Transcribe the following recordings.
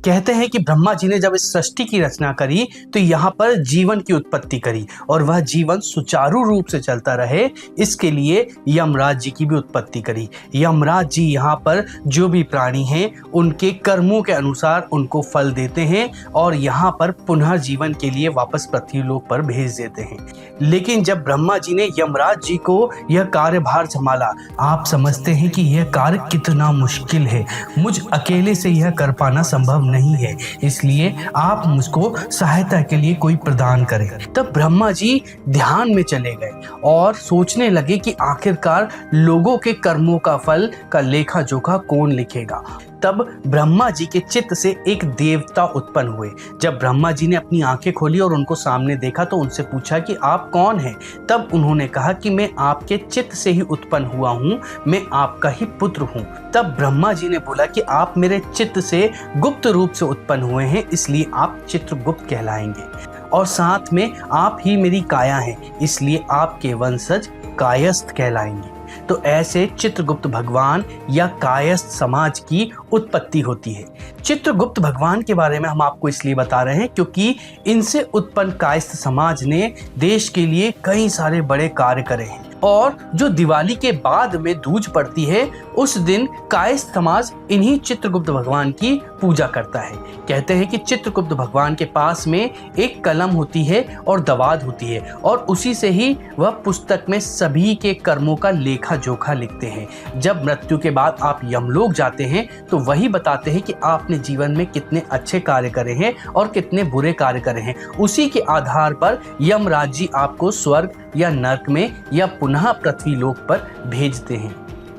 कहते हैं कि ब्रह्मा जी ने जब इस सृष्टि की रचना करी तो यहाँ पर जीवन की उत्पत्ति करी और वह जीवन सुचारू रूप से चलता रहे, इसके लिए यमराज जी की भी उत्पत्ति करी। यमराज जी यहाँ पर जो भी प्राणी हैं उनके कर्मों के अनुसार उनको फल देते हैं और यहाँ पर पुनर्जीवन के लिए वापस पृथ्वी लोक पर भेज देते हैं। लेकिन जब ब्रह्मा जी ने यमराज जी को यह कार्यभार संभाला, आप समझते हैं कि यह कार्य कितना मुश्किल है, मुझ अकेले से यह कर पाना संभव नहीं है, इसलिए आप मुझको सहायता के लिए कोई प्रदान करें। तब ब्रह्मा जी ध्यान में चले गए और सोचने लगे कि आखिरकार लोगों के कर्मों का फल का लेखा जोखा कौन लिखेगा। तब ब्रह्मा जी के चित्त से एक देवता उत्पन्न हुए। जब ब्रह्मा जी ने अपनी आंखें खोली और उनको सामने देखा तो उनसे पूछा कि आप कौन हैं। तब उन्होंने कहा कि मैं आपके चित्त से ही उत्पन्न हुआ हूँ, मैं आपका ही पुत्र हूँ। तब ब्रह्मा जी ने बोला कि आप मेरे चित्त से गुप्त रूप से उत्पन्न हुए हैं, इसलिए आप चित्रगुप्त कहलाएंगे और साथ में आप ही मेरी काया हैं, इसलिए आपके वंशज कायस्थ कहलाएंगे। तो ऐसे चित्रगुप्त भगवान या कायस्थ समाज की उत्पत्ति होती है। चित्रगुप्त भगवान के बारे में हम आपको इसलिए बता रहे हैं क्योंकि इनसे उत्पन्न कायस्थ समाज ने देश के लिए कई सारे बड़े कार्य करे हैं और जो दिवाली के बाद में दूज पड़ती है उस दिन कायस्थ समाज इन्हीं चित्रगुप्त भगवान की पूजा करता है। कहते हैं कि चित्रगुप्त भगवान के पास में एक कलम होती है और दवात होती है और उसी से ही वह पुस्तक में सभी के कर्मों का लेखा जोखा लिखते हैं। जब मृत्यु के बाद आप यमलोक जाते हैं तो वही बताते हैं कि आपने जीवन में कितने अच्छे कार्य करे हैं और कितने बुरे कार्य करे हैं। उसी के आधार पर यमराज जी आपको स्वर्ग या नरक में या पुनः पृथ्वी लोक पर भेजते हैं।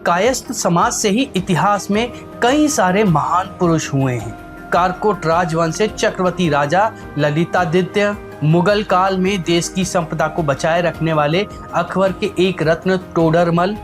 कायस्थ समाज से ही इतिहास में कई सारे महान पुरुष हुए हैं। कारकोट राजवंश से चक्रवर्ती राजा ललितादित्य, मुगल काल में देश की संपदा को बचाए रखने वाले अकबर के एक रत्न टोडरमल,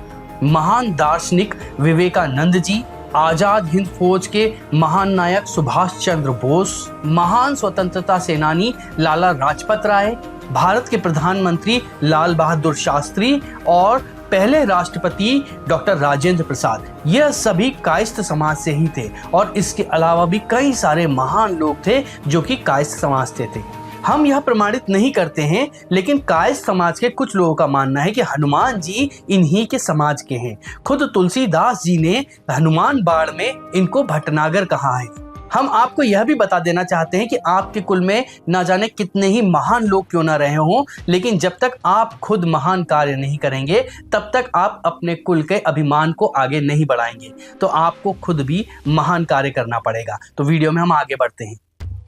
महान दार्शनिक विवेकानंद जी, आजाद हिंद फौज के महान नायक सुभाष चंद्र बोस, महान स्वतंत्रता सेनानी लाला लाजपत राय, भारत के प्रधानमंत्री लाल बहादुर शास्त्री और पहले राष्ट्रपति डॉक्टर राजेंद्र प्रसाद, यह सभी कायस्थ समाज से ही थे। और इसके अलावा भी कई सारे महान लोग थे जो कि कायस्थ समाज से थे। हम यह प्रमाणित नहीं करते हैं, लेकिन कायस्थ समाज के कुछ लोगों का मानना है कि हनुमान जी इन्हीं के समाज के हैं। खुद तुलसीदास जी ने हनुमान बाण में इनको भटनागर कहा है। हम आपको यह भी बता देना चाहते हैं कि आपके कुल में ना जाने कितने ही महान लोग क्यों ना रहे हों, लेकिन जब तक आप खुद महान कार्य नहीं करेंगे तब तक आप अपने कुल के अभिमान को आगे नहीं बढ़ाएंगे। तो आपको खुद भी महान कार्य करना पड़ेगा। तो वीडियो में हम आगे बढ़ते हैं।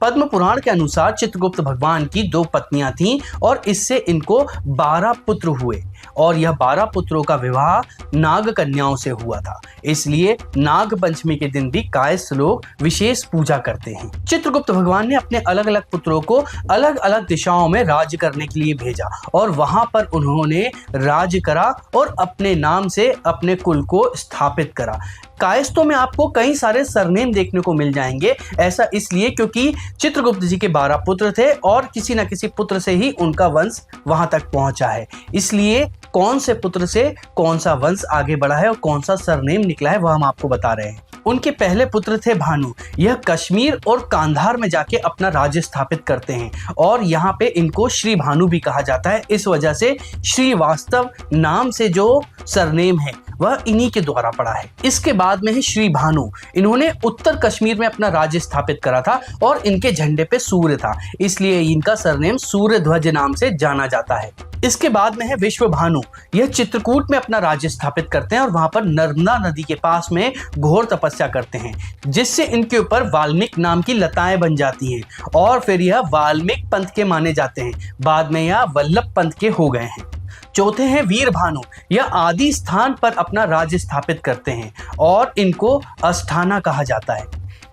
पद्म पुराण के अनुसार चित्रगुप्त भगवान की 2 पत्नियां थीं और इससे इनको 12 पुत्र हुए और यह 12 पुत्रों का विवाह नाग कन्याओं से हुआ था। इसलिए नाग पंचमी के दिन भी कायस्थ लोग विशेष पूजा करते हैं। चित्रगुप्त भगवान ने अपने अलग अलग पुत्रों को अलग अलग दिशाओं में राज्य करने के लिए भेजा और वहां पर उन्होंने राज्य करा और अपने नाम से अपने कुल को स्थापित करा। कायस्थों में आपको कई सारे सरनेम देखने को मिल जाएंगे। ऐसा इसलिए क्योंकि चित्रगुप्त जी के 12 पुत्र थे और किसी न किसी पुत्र से ही उनका वंश वहां तक पहुंचा है। इसलिए कौन से पुत्र से कौन सा वंश आगे बढ़ा है और कौन सा सरनेम निकला है वह हम आपको बता रहे हैं। उनके पहले पुत्र थे भानु। यह कश्मीर और कांधार में जाके अपना राज्य स्थापित करते हैं और यहाँ पे इनको श्री भानु भी कहा जाता है। इस वजह से श्रीवास्तव नाम से जो सरनेम है वह इन्हीं के द्वारा पड़ा है। इसके बाद में है श्री भानु। इन्होंने उत्तर कश्मीर में अपना राज्य स्थापित करा था और इनके झंडे पे सूर्य था, इसलिए इनका सरनेम सूर्य ध्वज नाम से जाना जाता है। इसके बाद में है विश्व भानु। यह चित्रकूट में अपना राज्य स्थापित करते हैं और वहां पर नर्मदा नदी के पास में घोर तपस्या करते हैं, जिससे इनके ऊपर वाल्मीकि नाम की लताएं बन जाती हैं और फिर यह वाल्मीकि पंथ के माने जाते हैं। बाद में यह वल्लभ पंथ के हो गए हैं। चौथे हैं वीर भानु। यह आदि स्थान पर अपना राज्य स्थापित करते हैं और इनको अस्थाना कहा जाता है।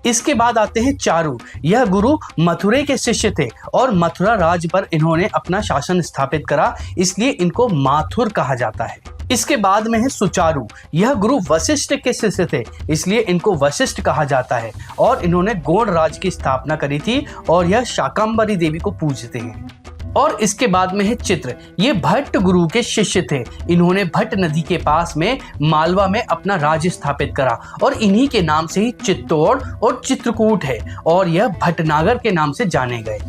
इसके बाद आते हैं चारु। यह गुरु मथुरे के शिष्य थे और मथुरा राज्य पर इन्होंने अपना शासन स्थापित करा, इसलिए इनको माथुर कहा जाता है। इसके बाद में है सुचारु। यह गुरु वशिष्ठ के शिष्य थे, इसलिए इनको वशिष्ठ कहा जाता है और इन्होंने गौड़ राज्य की स्थापना करी थी और यह शाकंभरी देवी को पूजते हैं। और इसके बाद में है चित्र। ये भट्ट गुरु के शिष्य थे। इन्होंने भट्ट नदी के पास में मालवा में अपना राज्य स्थापित करा और इन्हीं के नाम से ही चित्तौड़ और चित्रकूट है और यह भटनागर के नाम से जाने गए।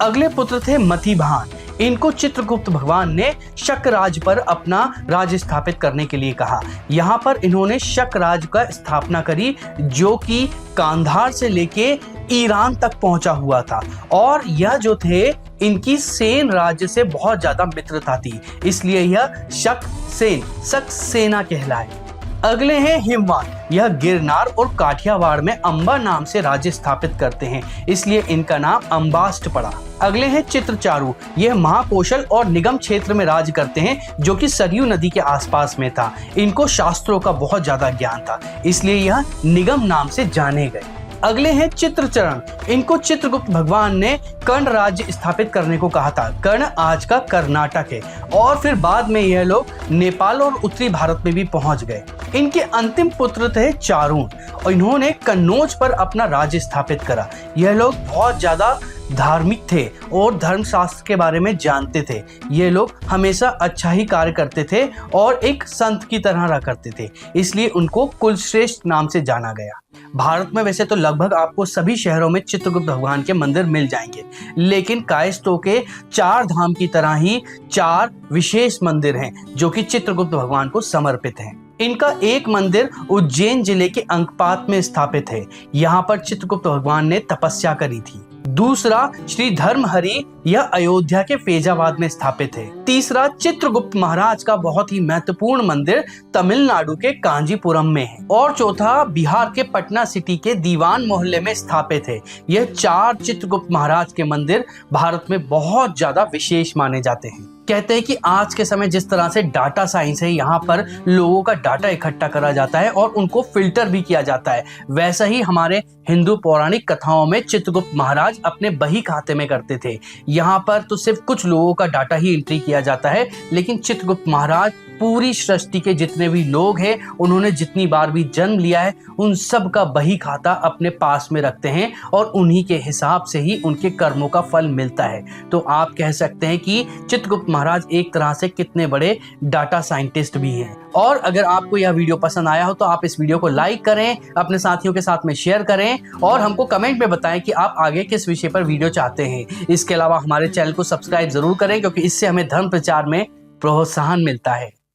अगले पुत्र थे मतिभान। इनको चित्रगुप्त भगवान ने शक राज पर अपना राज्य स्थापित करने के लिए कहा। यहाँ पर इन्होंने शक राज का स्थापना करी जो कि कांधार से लेके ईरान तक पहुंचा हुआ था और यह जो थे इनकी सेन राज्य से बहुत ज्यादा मित्रता थी, इसलिए यह शक सेना कहलाए। अगले हैं हिमवान। यह गिरनार और काठियावाड़ में अंबा नाम से राज्य स्थापित करते हैं, इसलिए इनका नाम अंबास्ट पड़ा। अगले हैं चित्रचारु। यह महाकौशल और निगम क्षेत्र में राज करते हैं जो कि सरयू नदी के आसपास में था। इनको शास्त्रों का बहुत ज्यादा ज्ञान था, इसलिए यह निगम नाम से जाने गए। अगले हैं चित्रचरण। इनको चित्रगुप्त भगवान ने कर्ण राज्य स्थापित करने को कहा था। कर्ण आज का कर्नाटक है और फिर बाद में यह लोग नेपाल और उत्तरी भारत में भी पहुंच गए। इनके अंतिम पुत्र थे चारून और इन्होंने कन्नौज पर अपना राज्य स्थापित करा। यह लोग बहुत ज्यादा धार्मिक थे और धर्मशास्त्र के बारे में जानते थे। ये लोग हमेशा अच्छा ही कार्य करते थे और एक संत की तरह रहा करते थे, इसलिए उनको कुलश्रेष्ठ नाम से जाना गया। भारत में वैसे तो लगभग आपको सभी शहरों में चित्रगुप्त भगवान के मंदिर मिल जाएंगे, लेकिन कायस्थों के 4 धाम की तरह ही 4 विशेष मंदिर हैं जो कि चित्रगुप्त भगवान को समर्पित हैं। इनका एक मंदिर उज्जैन जिले के अंकपात में स्थापित है। यहाँ पर चित्रगुप्त भगवान ने तपस्या करी थी। दूसरा श्री धर्महरि, यह अयोध्या के फैजाबाद में स्थापित है। तीसरा चित्रगुप्त महाराज का बहुत ही महत्वपूर्ण मंदिर तमिलनाडु के कांजीपुरम में है और चौथा बिहार के पटना सिटी के दीवान मोहल्ले में स्थापित है। यह 4 चित्रगुप्त महाराज के मंदिर भारत में बहुत ज्यादा विशेष माने जाते हैं। कहते हैं कि आज के समय जिस तरह से डाटा साइंस है, यहाँ पर लोगों का डाटा इकट्ठा करा जाता है और उनको फिल्टर भी किया जाता है, वैसा ही हमारे हिंदू पौराणिक कथाओं में चित्रगुप्त महाराज अपने बही खाते में करते थे। यहाँ पर तो सिर्फ कुछ लोगों का डाटा ही एंट्री किया जाता है, लेकिन चित्रगुप्त महाराज पूरी सृष्टि के जितने भी लोग हैं, उन्होंने जितनी बार भी जन्म लिया है, उन सब का बही खाता अपने पास में रखते हैं और उन्हीं के हिसाब से ही उनके कर्मों का फल मिलता है। तो आप कह सकते हैं कि चित्रगुप्त महाराज एक तरह से कितने बड़े डाटा साइंटिस्ट भी हैं। और अगर आपको यह वीडियो पसंद आया हो तो आप इस वीडियो को लाइक करें, अपने साथियों के साथ में शेयर करें और हमको कमेंट में बताएं कि आप आगे किस विषय पर वीडियो चाहते हैं। इसके अलावा हमारे चैनल को सब्सक्राइब जरूर करें क्योंकि इससे हमें धर्म प्रचार में प्रोत्साहन मिलता है।